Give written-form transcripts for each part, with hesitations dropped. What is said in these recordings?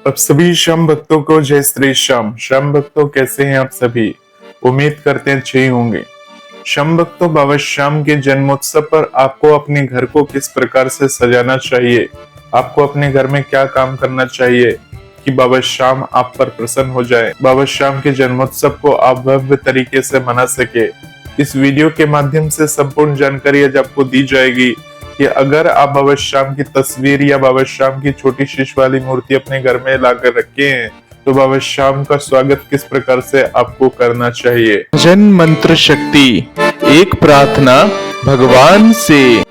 अब सभी श्याम भक्तों को जय श्री श्याम। श्याम भक्तों, कैसे हैं आप सभी? उम्मीद करते हैं अच्छे ही होंगे। श्याम भक्तों, बाबा श्याम के जन्मोत्सव पर आपको अपने घर को किस प्रकार से सजाना चाहिए, आपको अपने घर में क्या काम करना चाहिए कि बाबा श्याम आप पर प्रसन्न हो जाए, बाबा श्याम के जन्मोत्सव को आप भव्य तरीके से मना सके, इस वीडियो के माध्यम से संपूर्ण जानकारी आज आपको दी जाएगी कि अगर आप बाबा श्याम की तस्वीर या बाबा श्याम की छोटी शीश वाली मूर्ति अपने घर में लाकर रखे हैं तो बाबा श्याम का स्वागत किस प्रकार से आपको करना चाहिए। जन मंत्र शक्ति, एक प्रार्थना भगवान से।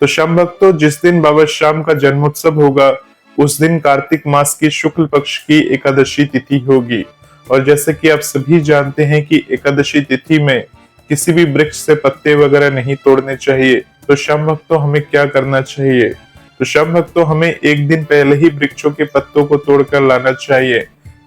तो श्याम भक्तों, जिस दिन बाबा श्याम का जन्मोत्सव होगा उस दिन कार्तिक मास की शुक्ल पक्ष की एकादशी तिथि होगी। और जैसे कि आप सभी जानते हैं कि एकादशी तिथि में किसी भी वृक्ष से पत्ते वगैरह नहीं तोड़ने चाहिए। तो श्याम भक्तों, हमें क्या करना चाहिए? तो श्याम भक्तों, हमें एक दिन पहले ही वृक्षों के पत्तों को तोड़कर लाना चाहिए।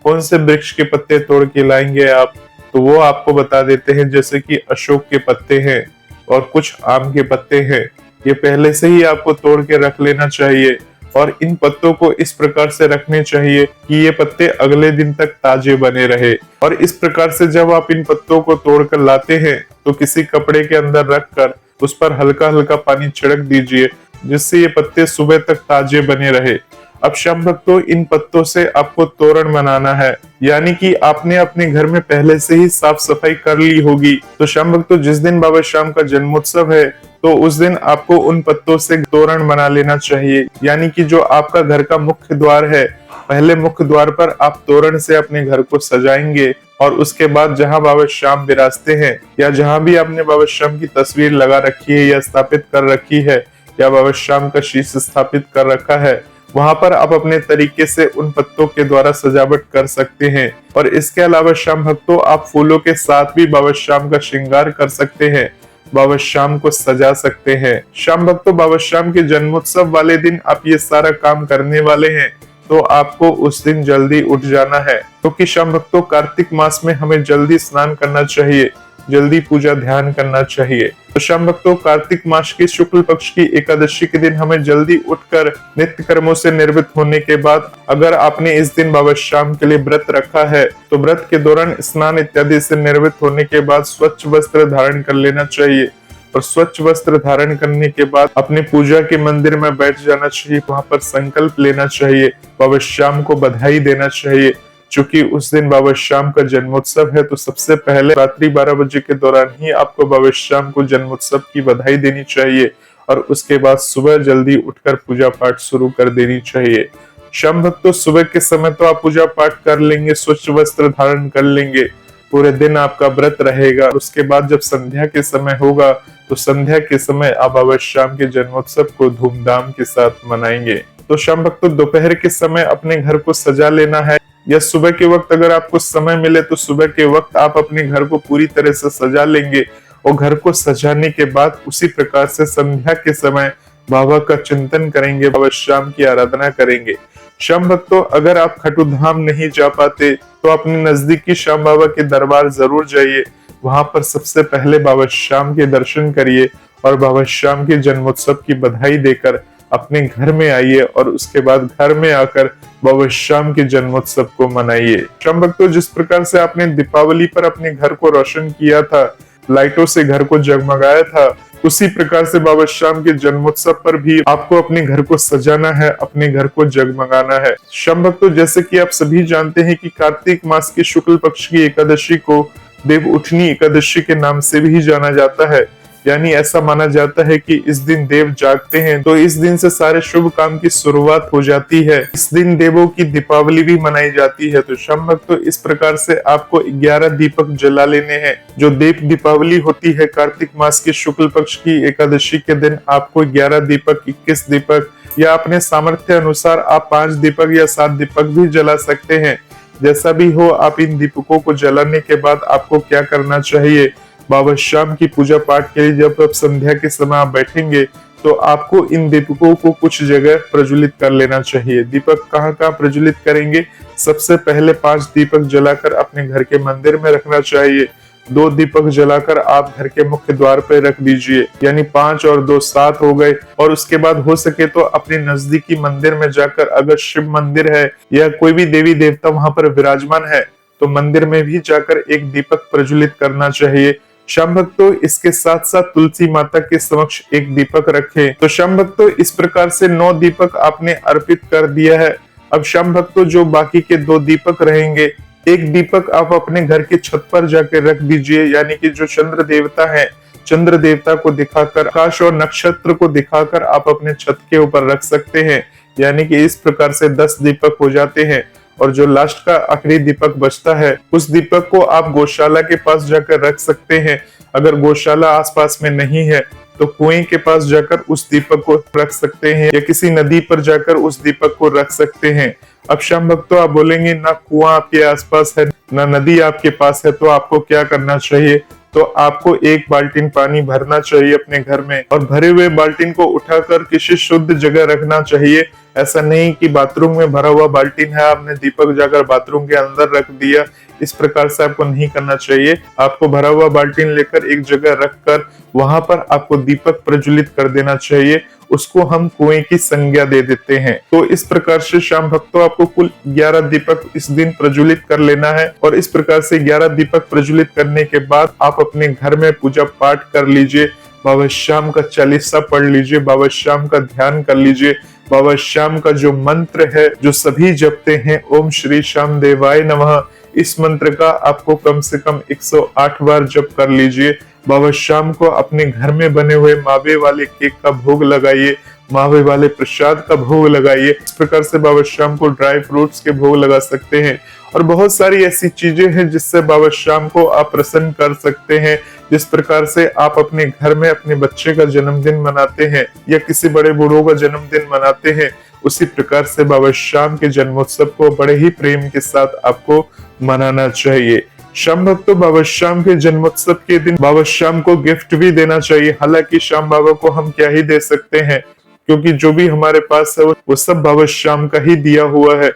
कौन से वृक्ष के पत्ते तोड़ के लाएंगे आप, तो वो आपको बता देते हैं। जैसे कि अशोक के पत्ते हैं और कुछ आम के पत्ते हैं, ये पहले से ही आपको तोड़ के रख लेना चाहिए। और इन पत्तों को इस प्रकार से रखने चाहिए कि ये पत्ते अगले दिन तक ताजे बने रहे। और इस प्रकार से जब आप इन पत्तों को तोड़कर लाते हैं तो किसी कपड़े के अंदर रखकर उस पर हल्का हल्का पानी छिड़क दीजिए, जिससे ये पत्ते सुबह तक ताजे बने रहे। अब श्याम भक्तों, इन पत्तों से आपको तोरण बनाना है, यानी कि आपने अपने घर में पहले से ही साफ सफाई कर ली होगी। तो श्याम भक्तों, जिस दिन बाबा श्याम का जन्मोत्सव है तो उस दिन आपको उन पत्तों से तोरण बना लेना चाहिए। यानी कि जो आपका घर का मुख्य द्वार है, पहले मुख्य द्वार पर आप तोरण से अपने घर को सजाएंगे। और उसके बाद जहां बाबा श्याम विराजते हैं या जहां भी आपने बाबा श्याम की तस्वीर लगा रखी है या स्थापित कर रखी है या बाबा श्याम का शीश स्थापित कर रखा है, वहां पर आप अपने तरीके से उन पत्तों के द्वारा सजावट कर सकते हैं। और इसके अलावा श्याम भक्तों, आप फूलों के साथ भी बाबा श्याम का श्रृंगार कर सकते हैं, बाबा श्याम को सजा सकते हैं। श्याम भक्तों, बाबा श्याम के जन्मोत्सव वाले दिन आप ये सारा काम करने वाले हैं तो आपको उस दिन जल्दी उठ जाना है, क्योंकि श्याम भक्तों, कार्तिक मास में हमें जल्दी स्नान करना चाहिए, जल्दी पूजा ध्यान करना चाहिए। तो श्याम भक्तों, कार्तिक मास की शुक्ल पक्ष की एकादशी के दिन हमें जल्दी उठकर नित्य कर्मों से निर्वृत्त होने के बाद, अगर आपने इस दिन बाबा श्याम के लिए व्रत रखा है तो व्रत के दौरान स्नान इत्यादि से निर्वृत्त होने के बाद स्वच्छ वस्त्र धारण कर लेना चाहिए। और स्वच्छ वस्त्र धारण करने के बाद अपने पूजा के मंदिर में बैठ जाना चाहिए, वहां पर संकल्प लेना चाहिए, बाबा श्याम को बधाई देना चाहिए। चूंकि उस दिन बाबा श्याम का जन्मोत्सव है तो सबसे पहले रात्रि 12 बजे के दौरान ही आपको बाबा श्याम को जन्मोत्सव की बधाई देनी चाहिए। और उसके बाद सुबह जल्दी उठकर पूजा पाठ शुरू कर देनी चाहिए। श्याम भक्तों, सुबह के समय तो आप पूजा पाठ कर लेंगे, स्वच्छ वस्त्र धारण कर लेंगे, पूरे दिन आपका व्रत रहेगा। उसके बाद जब संध्या के समय होगा तो संध्या के समय आप बाबा श्याम के जन्मोत्सव को धूमधाम के साथ मनाएंगे। तो श्याम भक्तों, दोपहर के समय अपने घर को सजा लेना है, या सुबह के वक्त अगर आपको समय मिले तो सुबह के वक्त आप अपने घर को पूरी तरह से सजा लेंगे। और घर को सजाने के बाद उसी प्रकार से संध्या के समय बाबा का चिंतन करेंगे, बाबा श्याम की आराधना करेंगे। श्याम भक्तों, अगर आप खटू धाम नहीं जा पाते तो अपने नजदीकी श्याम बाबा के दरबार जरूर जाइए। वहां पर सबसे पहले बाबा श्याम के दर्शन करिए और बाबा श्याम के जन्मोत्सव की बधाई देकर अपने घर में आइए। और उसके बाद घर में आकर बाबा श्याम के जन्मोत्सव को मनाइए। श्याम भक्तों, जिस प्रकार से आपने दीपावली पर अपने घर को रोशन किया था, लाइटों से घर को जगमगाया था, उसी प्रकार से बाबा श्याम के जन्मोत्सव पर भी आपको अपने घर को सजाना है, अपने घर को जगमगाना है। श्याम भक्तों, जैसे कि आप सभी जानते हैं कि कार्तिक मास की शुक्ल पक्ष की एकादशी को देव उठनी एकादशी के नाम से भी जाना जाता है। यानी ऐसा माना जाता है कि इस दिन देव जागते हैं तो इस दिन से सारे शुभ काम की शुरुआत हो जाती है। इस दिन देवों की दीपावली भी मनाई जाती है। तो श्याम भक्तों, इस प्रकार से आपको 11 दीपक जला लेने हैं। जो देव दीपावली होती है कार्तिक मास की शुक्ल पक्ष की एकादशी के दिन, आपको 11 दीपक, 21 दीपक या अपने सामर्थ्य अनुसार आप 5 दीपक या 7 दीपक भी जला सकते हैं। जैसा भी हो, आप इन दीपकों को जलाने के बाद आपको क्या करना चाहिए, बाबा श्याम की पूजा पाठ के लिए जब आप संध्या के समय आप बैठेंगे तो आपको इन दीपकों को कुछ जगह प्रज्वलित कर लेना चाहिए। दीपक कहाँ कहाँ प्रज्वलित करेंगे? सबसे पहले 5 दीपक जलाकर अपने घर के मंदिर में रखना चाहिए। 2 दीपक जलाकर आप घर के मुख्य द्वार पर रख दीजिए, यानी 5 और 2 7 हो गए। और उसके बाद हो सके तो अपने नजदीकी मंदिर में जाकर, अगर शिव मंदिर है या कोई भी देवी देवता वहां पर विराजमान है, तो मंदिर में भी जाकर एक दीपक प्रज्वलित करना चाहिए। श्याम भक्तों, इसके साथ साथ तुलसी माता के समक्ष एक दीपक रखें। तो श्याम भक्तों, इस प्रकार से 9 दीपक आपने अर्पित कर दिया है। अब श्याम भक्तों, जो बाकी के 2 दीपक रहेंगे, एक दीपक आप अपने घर की छत पर जाकर रख दीजिए, यानी कि जो चंद्र देवता है, चंद्र देवता को दिखाकर, आकाश और नक्षत्र को दिखाकर आप अपने छत के ऊपर रख सकते हैं। यानी कि इस प्रकार से 10 दीपक हो जाते हैं। और जो लास्ट का आखिरी दीपक बचता है, उस दीपक को आप गौशाला के पास जाकर रख सकते हैं। अगर गौशाला आसपास में नहीं है तो कुएं के पास जाकर उस दीपक को रख सकते हैं, या किसी नदी पर जाकर उस दीपक को रख सकते हैं। अब श्याम भक्तों, आप बोलेंगे ना कुआं आपके आसपास है ना नदी आपके पास है, तो आपको क्या करना चाहिए? तो आपको 1 बाल्टीन पानी भरना चाहिए अपने घर में, और भरे हुए बाल्टीन को उठाकर किसी शुद्ध जगह रखना चाहिए। ऐसा नहीं कि बाथरूम में भरा हुआ बाल्टीन है, आपने दीपक जाकर बाथरूम के अंदर रख दिया। इस प्रकार से आपको नहीं करना चाहिए। आपको भरा हुआ बाल्टीन लेकर एक जगह रखकर वहां पर आपको दीपक प्रज्वलित कर देना चाहिए। उसको हम कुएं की संज्ञा दे देते हैं। तो इस प्रकार से श्याम भक्तों, आपको कुल 11 दीपक इस दिन प्रज्वलित कर लेना है। और इस प्रकार से 11 दीपक प्रज्वलित करने के बाद आप अपने घर में पूजा पाठ कर लीजिए। बाबा श्याम का चालीसा पढ़ लीजिए, बाबा श्याम का ध्यान कर लीजिए। बाबा श्याम का जो मंत्र है, जो सभी जपते हैं, ओम श्री श्याम देवाय नमः, इस मंत्र का आपको कम से कम 108 बार जप कर लीजिए। बाबा श्याम को अपने घर में बने हुए मावे वाले केक का भोग लगाइए, मावे वाले प्रसाद का भोग लगाइए। इस प्रकार से बाबा श्याम को ड्राई फ्रूट्स के भोग लगा सकते हैं। और बहुत सारी ऐसी चीजें हैं जिससे बाबा श्याम को आप प्रसन्न कर सकते हैं। जिस प्रकार से आप अपने घर में अपने बच्चे का जन्मदिन मनाते हैं या किसी बड़े बूढ़ों का जन्मदिन मनाते हैं, उसी प्रकार से बाबा श्याम के जन्मोत्सव को बड़े ही प्रेम के साथ आपको मनाना चाहिए। श्याम भक्तों, बाबा श्याम के जन्मोत्सव के दिन बाबा श्याम को गिफ्ट भी देना चाहिए। हालांकि श्याम बाबा को हम क्या ही दे सकते हैं, क्योंकि जो भी हमारे पास है वो सब बाबा श्याम का ही दिया हुआ है।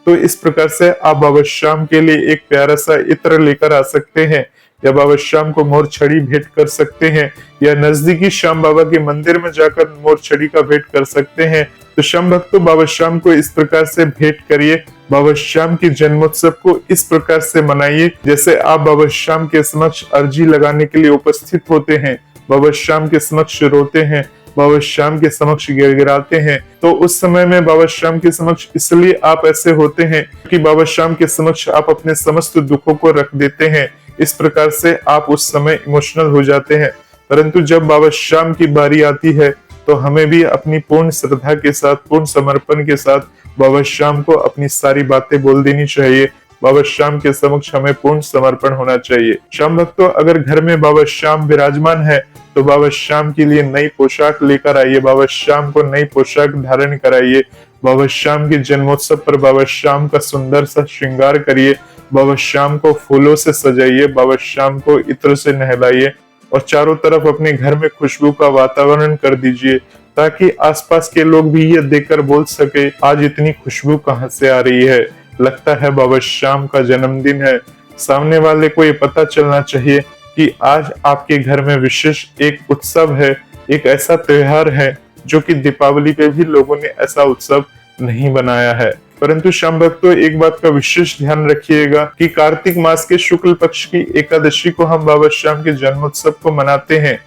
तो इस प्रकार से आप बाबा श्याम के लिए एक प्यारा सा इत्र लेकर आ सकते हैं, या बाबा श्याम को मोर छड़ी भेंट कर सकते हैं, या नजदीकी श्याम बाबा के मंदिर में जाकर मोर छड़ी का भेंट कर सकते हैं। तो श्याम भक्तों, बाबा श्याम को इस प्रकार से भेंट करिए। बाबा श्याम के जन्मोत्सव को इस प्रकार से मनाइए जैसे आप बाबा श्याम के समक्ष अर्जी लगाने के लिए उपस्थित होते हैं, बाबा श्याम के समक्ष रोते हैं, बाबा श्याम के समक्ष गिड़गिड़ाते हैं। तो उस समय में बाबा श्याम के समक्ष इसलिए आप ऐसे होते हैं कि बाबा श्याम के समक्ष आप अपने समस्त दुखों को रख देते हैं। इस प्रकार से आप उस समय इमोशनल हो जाते हैं। परंतु जब बाबा श्याम की बारी आती है तो हमें भी अपनी पूर्ण श्रद्धा के साथ, पूर्ण समर्पण के साथ बाबा श्याम को अपनी सारी बातें बोल देनी चाहिए। बाबा श्याम के समक्ष हमें पूर्ण समर्पण होना चाहिए। श्याम भक्तों, अगर घर में बाबा श्याम विराजमान है तो बाबा श्याम के लिए नई पोशाक लेकर आइए, बाबा श्याम को नई पोशाक धारण कराइए। बाबा श्याम के जन्मोत्सव पर बाबा श्याम का सुंदर सा श्रृंगार करिए, बाबा श्याम को फूलों से सजाइए, बाबा श्याम को इत्र से नहलाइए और चारों तरफ अपने घर में खुशबू का वातावरण कर दीजिए, ताकि आसपास के लोग भी ये देखकर बोल सके, आज इतनी खुशबू कहाँ से आ रही है, लगता है बाबा श्याम का जन्मदिन है। सामने वाले को ये पता चलना चाहिए कि आज आपके घर में विशेष एक उत्सव है, एक ऐसा त्योहार है जो कि दीपावली पे भी लोगों ने ऐसा उत्सव नहीं बनाया है। परंतु श्याम भक्तों, एक बात का विशेष ध्यान रखिएगा कि कार्तिक मास के शुक्ल पक्ष की एकादशी को हम बाबा श्याम के जन्मोत्सव को मनाते हैं,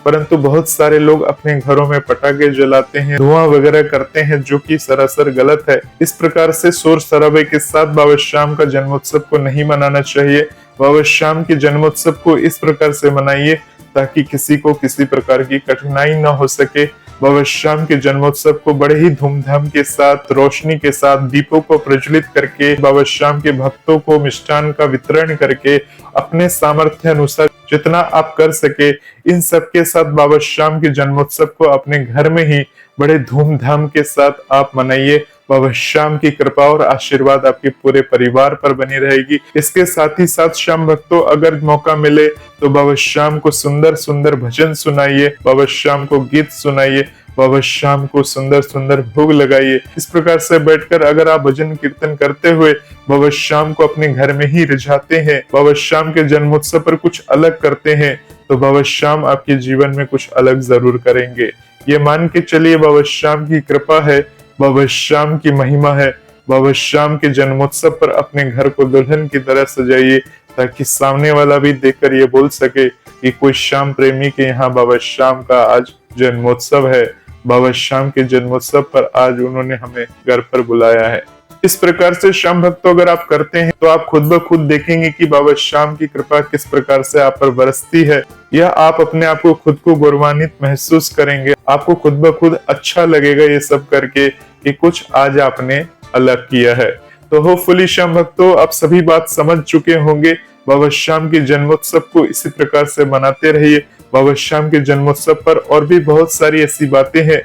परंतु बहुत सारे लोग अपने घरों में पटाखे जलाते हैं, धुआं वगैरह करते हैं, जो कि सरासर गलत है। इस प्रकार से शोर शराबे के साथ बाबा श्याम का जन्मोत्सव को नहीं मनाना चाहिए। बाबा श्याम के जन्मोत्सव को इस प्रकार से मनाइए ताकि किसी को किसी प्रकार की कठिनाई न हो सके। बाबा श्याम के जन्मोत्सव को बड़े ही धूमधाम के साथ, रोशनी के साथ, दीपों को प्रज्वलित करके, बाबा श्याम के भक्तों को मिष्ठान का वितरण करके, अपने सामर्थ्य अनुसार जितना आप कर सके, इन सब के साथ बाबा श्याम के जन्मोत्सव को अपने घर में ही बड़े धूमधाम के साथ आप मनाइए। बाबा श्याम की कृपा और आशीर्वाद आपके पूरे परिवार पर बनी रहेगी। इसके साथ ही साथ श्याम भक्तों, अगर मौका मिले तो बाबा श्याम को सुंदर सुंदर भजन सुनाइए, बाबा श्याम को गीत सुनाइए, बाबा श्याम को सुंदर सुंदर भोग लगाइए। इस प्रकार से बैठकर अगर आप भजन कीर्तन करते हुए बाबा श्याम को अपने घर में ही रिझाते हैं, बाबा श्याम के जन्मोत्सव पर कुछ अलग करते हैं, तो बाबा श्याम आपके जीवन में कुछ अलग जरूर करेंगे। ये मान के चलिए बाबा श्याम की कृपा है, बाबा श्याम की महिमा है। बाबा श्याम के जन्मोत्सव पर अपने घर को दुल्हन की तरह सजाइए, ताकि सामने वाला भी देखकर ये बोल सके कि कोई श्याम प्रेमी के यहाँ बाबा श्याम का आज जन्मोत्सव है। बाबा श्याम के जन्मोत्सव पर आज उन्होंने हमें घर पर बुलाया है। इस प्रकार से श्याम भक्तों अगर आप करते हैं तो आप खुद ब खुद देखेंगे कि बाबा श्याम की कृपा किस प्रकार से आप पर बरसती है। यह आप अपने आप को खुद को गौरवान्वित महसूस करेंगे। आपको खुद ब खुद अच्छा लगेगा ये सब करके कि कुछ आज आपने अलग किया है। तो होपफुली श्याम भक्तों आप सभी बात समझ चुके होंगे। बाबा श्याम के जन्मोत्सव को इसी प्रकार से मनाते रहिए। बाबा श्याम के जन्मोत्सव पर और भी बहुत सारी ऐसी बातें हैं।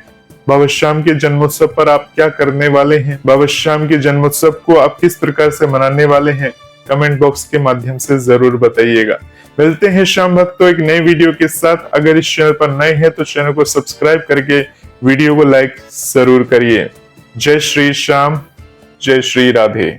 बाबा श्याम के जन्मोत्सव पर आप क्या करने वाले हैं, बाबा श्याम के जन्मोत्सव को आप किस प्रकार से मनाने वाले हैं, कमेंट बॉक्स के माध्यम से जरूर बताइएगा। मिलते हैं श्याम भक्तों एक नई वीडियो के साथ। अगर इस चैनल पर नए हैं तो चैनल को सब्सक्राइब करके वीडियो को लाइक जरूर करिए। जय श्री श्याम, जय श्री राधे।